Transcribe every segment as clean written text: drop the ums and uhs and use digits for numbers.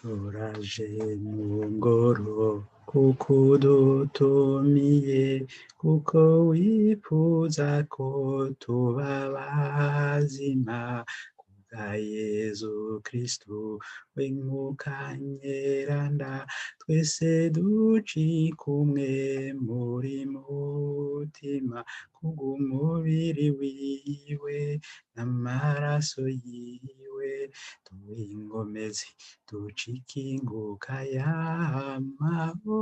turaje mu ngoro kuko udutumiye, kuko wifuza ko tuba bazima kubwa Yezu Kristu we Mwuka Nyeranda, twese ducike umwe muri mutima kubw'umubiri wiwe n'amaraso yiwe, tube ingomezi ducike ingoka yamaho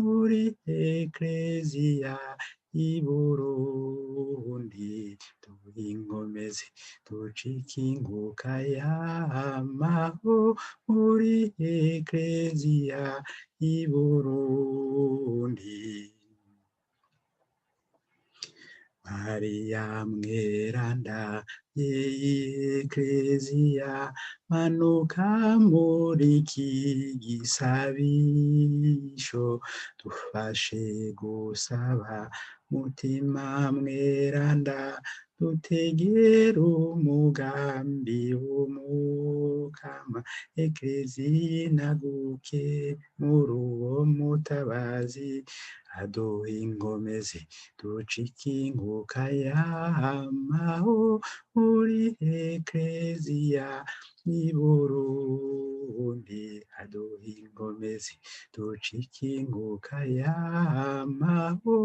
muri ekleziya y'i Burundi, tube ingomezi ducike ingoka yamaho muri ekleziya y'i Burundi. Mariya Mweranda y'Ekleziya, manuka muri iki gisabisho, dufashe gusaba mutima mweranda, dutegere umugambi w'Umukama, Ekleziya inaguke muri uwo mutabazi, aduhe ingomezi ducike ingoka yamaho muri ekleziya y'i Burundi, aduhe ingomezi ducike ingoka yamaho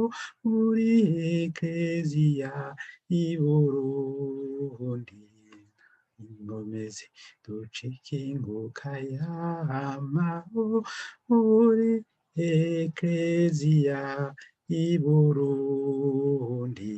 muri ekleziya y'i Burundi, ingomezi ducike ingoka yamaho muri ekleziya y'i Burundi.